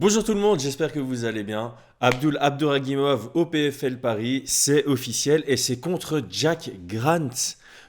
Bonjour tout le monde, j'espère que vous allez bien. Abdul Abdouragimov au PFL Paris, c'est officiel et c'est contre Jack Grant.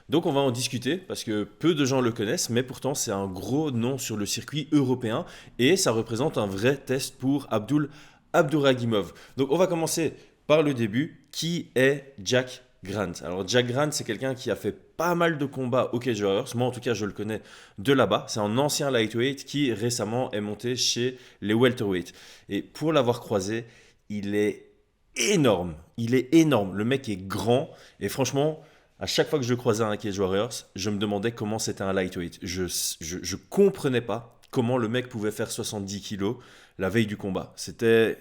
Donc on va en discuter parce que peu de gens le connaissent, mais pourtant c'est un gros nom sur le circuit européen et ça représente un vrai test pour Abdul Abdouragimov. Donc on va commencer par le début. Qui est Jack Grant? Alors Jack Grant, c'est quelqu'un qui a fait pas mal de combats au Cage Warriors. Moi en tout cas je le connais de là-bas. C'est un ancien lightweight qui récemment est monté chez les welterweight. Et pour l'avoir croisé, il est énorme. Il est énorme. Le mec est grand. Et franchement, à chaque fois que je le croisais à un Cage Warriors, je me demandais comment c'était un lightweight. Je comprenais pas comment le mec pouvait faire 70 kilos la veille du combat.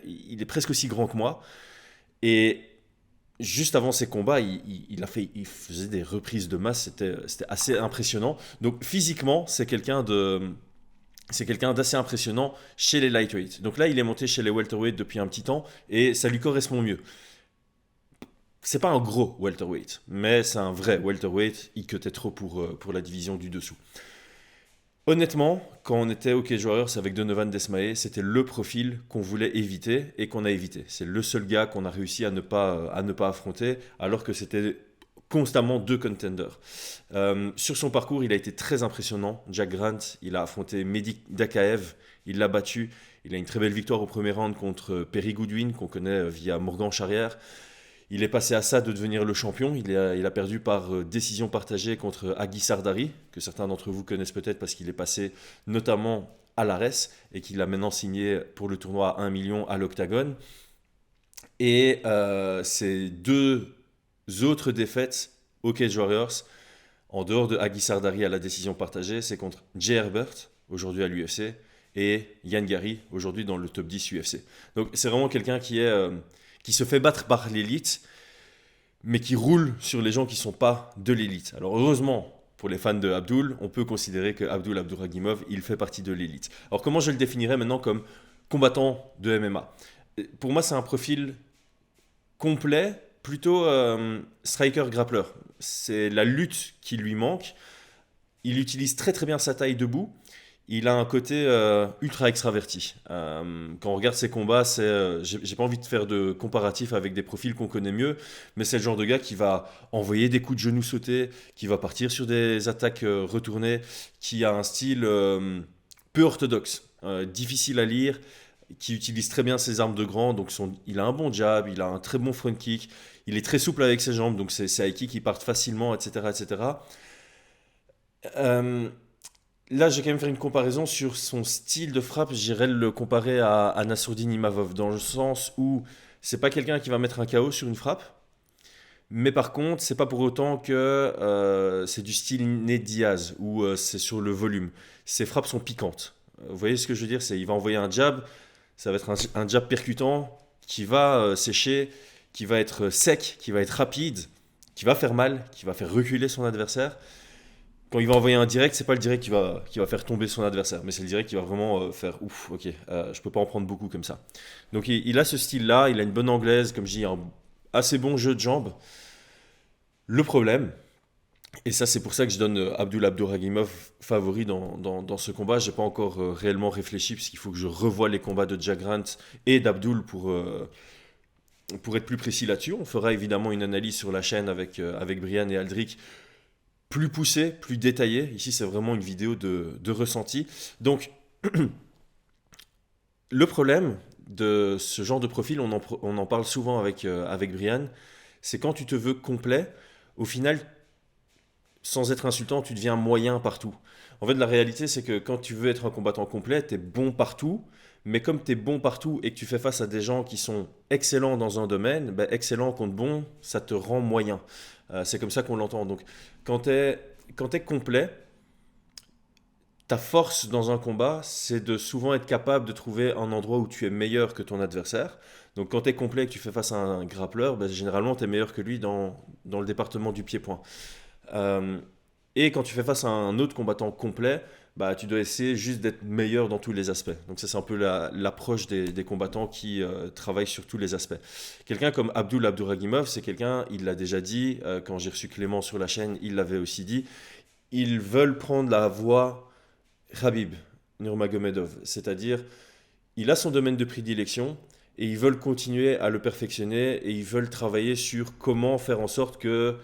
Il est presque aussi grand que moi. Et juste avant ses combats, il faisait des reprises de masse. C'était assez impressionnant. Donc physiquement, c'est quelqu'un d'assez impressionnant chez les lightweights. Donc là, il est monté chez les welterweight depuis un petit temps et ça lui correspond mieux. C'est pas un gros welterweight, mais c'est un vrai welterweight. Il cutait trop pour la division du dessous. Honnêtement, quand on était au Cage Warriors avec Donovan Desmaé, c'était le profil qu'on voulait éviter et qu'on a évité. C'est le seul gars qu'on a réussi à ne pas affronter, alors que c'était constamment deux contenders. Sur son parcours, il a été très impressionnant. Jack Grant, il a affronté Mehdi Dakaev, il l'a battu. Il a une très belle victoire au premier round contre Perry Goodwin, qu'on connaît via Morgan Charrière. Il est passé à ça de devenir le champion. Il a perdu par décision partagée contre Agi Sardari, que certains d'entre vous connaissent peut-être parce qu'il est passé notamment à l'Ares et qu'il a maintenant signé pour le tournoi à 1 million à l'Octagone. Et ces deux autres défaites au Cage Warriors, en dehors de Agi Sardari à la décision partagée, c'est contre Jay Herbert, aujourd'hui à l'UFC, et Yann Gary, aujourd'hui dans le top 10 UFC. Donc c'est vraiment quelqu'un qui se fait battre par l'élite, mais qui roule sur les gens qui ne sont pas de l'élite. Alors heureusement, pour les fans de Abdul, on peut considérer que Abdul Abdouragimov, il fait partie de l'élite. Alors comment je le définirais maintenant comme combattant de MMA? Pour moi, c'est un profil complet, plutôt striker-grappler. C'est la lutte qui lui manque. Il utilise très très bien sa taille debout. Il a un côté ultra extraverti. Quand on regarde ses combats, j'ai pas envie de faire de comparatif avec des profils qu'on connaît mieux, mais c'est le genre de gars qui va envoyer des coups de genoux sautés, qui va partir sur des attaques retournées, qui a un style peu orthodoxe, difficile à lire, qui utilise très bien ses armes de grand. Donc il a un bon jab, il a un très bon front kick, il est très souple avec ses jambes, donc c'est high kick qui partent facilement, etc., etc. Euh, Là, je vais quand même faire une comparaison sur son style de frappe. J'irais le comparer à Nassourdine Imavov, dans le sens où c'est pas quelqu'un qui va mettre un KO sur une frappe, mais par contre, c'est pas pour autant que c'est du style Ned Diaz, où c'est sur le volume. Ses frappes sont piquantes. Vous voyez ce que je veux dire? Il va envoyer un jab, ça va être un jab percutant qui va sécher, qui va être sec, qui va être rapide, qui va faire mal, qui va faire reculer son adversaire. Quand il va envoyer un direct, c'est pas le direct qui va faire tomber son adversaire, mais c'est le direct qui va vraiment faire ouf, ok, je peux pas en prendre beaucoup comme ça. Donc il a ce style-là, il a une bonne anglaise, comme je dis, un assez bon jeu de jambes. Le problème, et ça c'est pour ça que je donne Abdul Abdouragimov favori dans ce combat, j'ai pas encore réellement réfléchi, parce qu'il faut que je revoie les combats de Jack Grant et d'Abdul pour être plus précis là-dessus. On fera évidemment une analyse sur la chaîne avec Brian et Aldric plus poussé, plus détaillé. Ici, c'est vraiment une vidéo de ressenti. Donc, le problème de ce genre de profil, on en parle souvent avec Brian, c'est quand tu te veux complet, au final, sans être insultant, tu deviens moyen partout. En fait, la réalité, c'est que quand tu veux être un combattant complet, tu es bon partout, mais comme tu es bon partout et que tu fais face à des gens qui sont excellents dans un domaine, ben, excellent contre bon, ça te rend moyen. C'est comme ça qu'on l'entend. Donc, quand tu es complet, ta force dans un combat, c'est de souvent être capable de trouver un endroit où tu es meilleur que ton adversaire. Donc, quand tu es complet et que tu fais face à un grappleur, ben, généralement, tu es meilleur que lui dans le département du pied-point. Euh, et quand tu fais face à un autre combattant complet, bah, tu dois essayer juste d'être meilleur dans tous les aspects. Donc ça, c'est un peu l'approche des combattants qui travaillent sur tous les aspects. Quelqu'un comme Abdul Abdouragimov, c'est quelqu'un, il l'a déjà dit, quand j'ai reçu Clément sur la chaîne, il l'avait aussi dit, ils veulent prendre la voie Khabib Nurmagomedov, c'est-à-dire il a son domaine de prédilection et ils veulent continuer à le perfectionner et ils veulent travailler sur comment faire en sorte que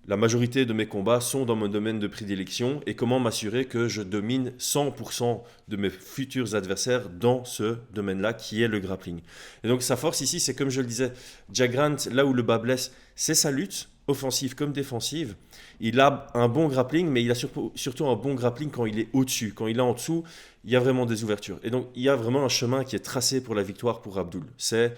la majorité de mes combats sont dans mon domaine de prédilection et comment m'assurer que je domine 100% de mes futurs adversaires dans ce domaine-là qui est le grappling. Et donc sa force ici, c'est comme je le disais, Jack Grant, là où le bas blesse, c'est sa lutte, offensive comme défensive. Il a un bon grappling, mais il a surtout un bon grappling quand il est au-dessus. Quand il est en dessous, il y a vraiment des ouvertures. Et donc il y a vraiment un chemin qui est tracé pour la victoire pour Abdul. C'est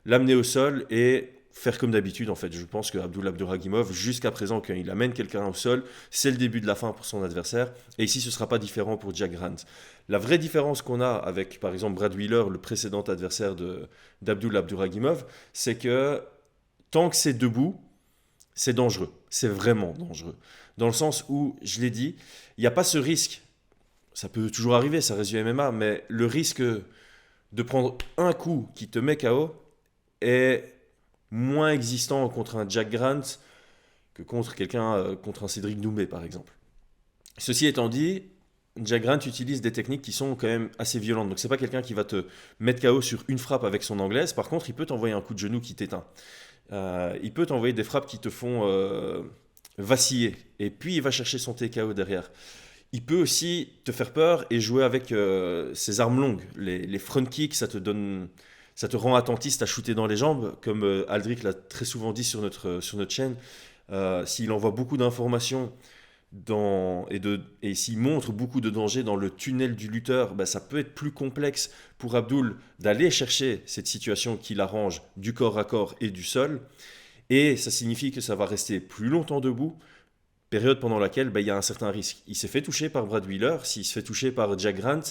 l'amener au sol et faire comme d'habitude en fait. Je pense que Abduragimov, jusqu'à présent, quand il amène quelqu'un au sol, c'est le début de la fin pour son adversaire. Et ici, ce ne sera pas différent pour Jack Grant. La vraie différence qu'on a avec, par exemple, Brad Wheeler, le précédent adversaire d'Abduragimov, c'est que tant que c'est debout, c'est dangereux. C'est vraiment dangereux. Dans le sens où, je l'ai dit, il n'y a pas ce risque. Ça peut toujours arriver, ça reste du MMA, mais le risque de prendre un coup qui te met KO est moins existant contre un Jack Grant que contre contre un Cédric Doumbé par exemple. Ceci étant dit, Jack Grant utilise des techniques qui sont quand même assez violentes. Donc c'est pas quelqu'un qui va te mettre KO sur une frappe avec son anglaise. Par contre, il peut t'envoyer un coup de genou qui t'éteint. Il peut t'envoyer des frappes qui te font vaciller. Et puis il va chercher son TKO derrière. Il peut aussi te faire peur et jouer avec ses armes longues. Les front kicks, ça te rend attentiste à shooter dans les jambes, comme Aldric l'a très souvent dit sur notre chaîne. S'il envoie beaucoup d'informations et s'il montre beaucoup de dangers dans le tunnel du lutteur, ça peut être plus complexe pour Abdul d'aller chercher cette situation qui l'arrange du corps à corps et du sol. Et ça signifie que ça va rester plus longtemps debout, période pendant laquelle il y a un certain risque. Il s'est fait toucher par Brad Wheeler, s'il se fait toucher par Jack Grant,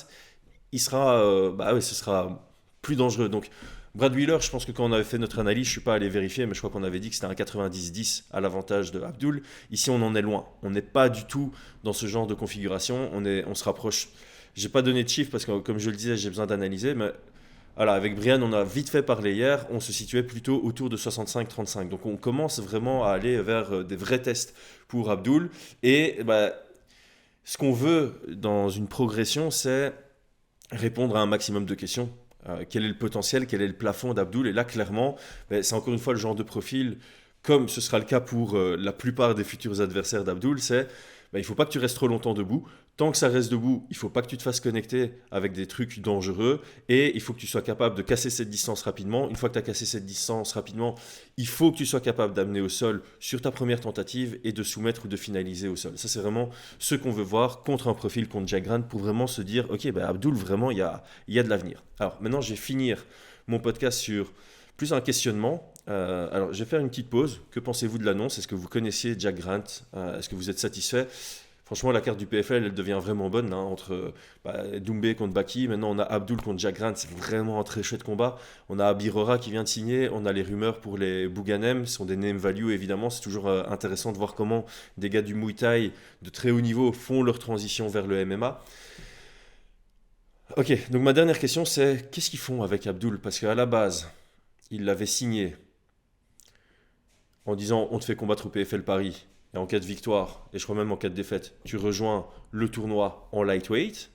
ce sera plus dangereux. Donc Brad Wheeler, je pense que quand on avait fait notre analyse, je ne suis pas allé vérifier, mais je crois qu'on avait dit que c'était un 90-10 à l'avantage de Abdul. Ici, on en est loin. On n'est pas du tout dans ce genre de configuration. On se rapproche. Je n'ai pas donné de chiffres parce que, comme je le disais, j'ai besoin d'analyser. Mais voilà, avec Brian, on a vite fait parler hier. On se situait plutôt autour de 65-35. Donc, on commence vraiment à aller vers des vrais tests pour Abdul. Et ce qu'on veut dans une progression, c'est répondre à un maximum de questions. Quel est le potentiel, quel est le plafond d'Abdul? Et là, clairement, c'est encore une fois le genre de profil, comme ce sera le cas pour la plupart des futurs adversaires d'Abdul, c'est il ne faut pas que tu restes trop longtemps debout. Tant que ça reste debout, il ne faut pas que tu te fasses connecter avec des trucs dangereux et il faut que tu sois capable de casser cette distance rapidement. Une fois que tu as cassé cette distance rapidement, il faut que tu sois capable d'amener au sol sur ta première tentative et de soumettre ou de finaliser au sol. Ça, c'est vraiment ce qu'on veut voir contre un profil contre Jack Grant pour vraiment se dire, ok, Abdul, vraiment, il y a de l'avenir. Alors maintenant, je vais finir mon podcast sur plus un questionnement. Alors, je vais faire une petite pause. Que pensez-vous de l'annonce? Est-ce que vous connaissiez Jack Grant? Est-ce que vous êtes satisfait? Franchement, la carte du PFL, elle devient vraiment bonne entre Doumbé contre Baki. Maintenant, on a Abdul contre Jack Grant. C'est vraiment un très chouette combat. On a Abirora qui vient de signer. On a les rumeurs pour les Bouganem. Ce sont des name value, évidemment. C'est toujours intéressant de voir comment des gars du Muay Thai de très haut niveau font leur transition vers le MMA. Ok, donc ma dernière question, c'est qu'est-ce qu'ils font avec Abdul? Parce qu'à la base, ils l'avaient signé en disant on te fait combattre au PFL Paris. Et en cas de victoire, et je crois même en cas de défaite, tu rejoins le tournoi en lightweight.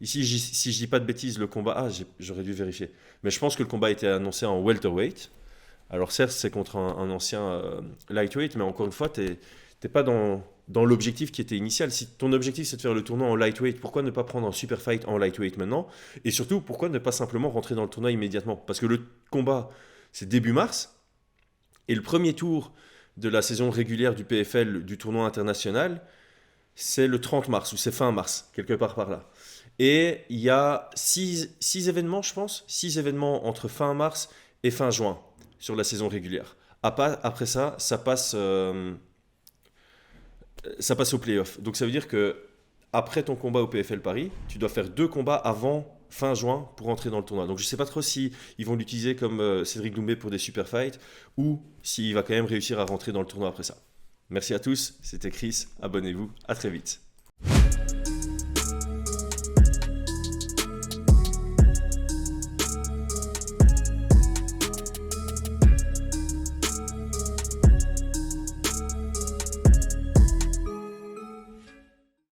Ici, si je dis pas de bêtises, le combat... j'aurais dû vérifier. Mais je pense que le combat a été annoncé en welterweight. Alors certes, c'est contre un ancien lightweight, mais encore une fois, t'es pas dans l'objectif qui était initial. Si ton objectif, c'est de faire le tournoi en lightweight, pourquoi ne pas prendre un super fight en lightweight maintenant? Et surtout, pourquoi ne pas simplement rentrer dans le tournoi immédiatement? Parce que le combat, c'est début mars, et le premier tour de la saison régulière du PFL, du tournoi international, c'est le 30 mars, ou c'est fin mars, quelque part par là. Et il y a 6 événements, je pense, 6 événements entre fin mars et fin juin sur la saison régulière. Après ça, ça passe au play-off. Donc ça veut dire que après ton combat au PFL Paris, tu dois faire 2 combats avant fin juin pour entrer dans le tournoi. Donc je ne sais pas trop si ils vont l'utiliser comme Cédric Doumbé pour des super fights ou s'il va quand même réussir à rentrer dans le tournoi après ça. Merci à tous, c'était Chris, abonnez-vous, à très vite.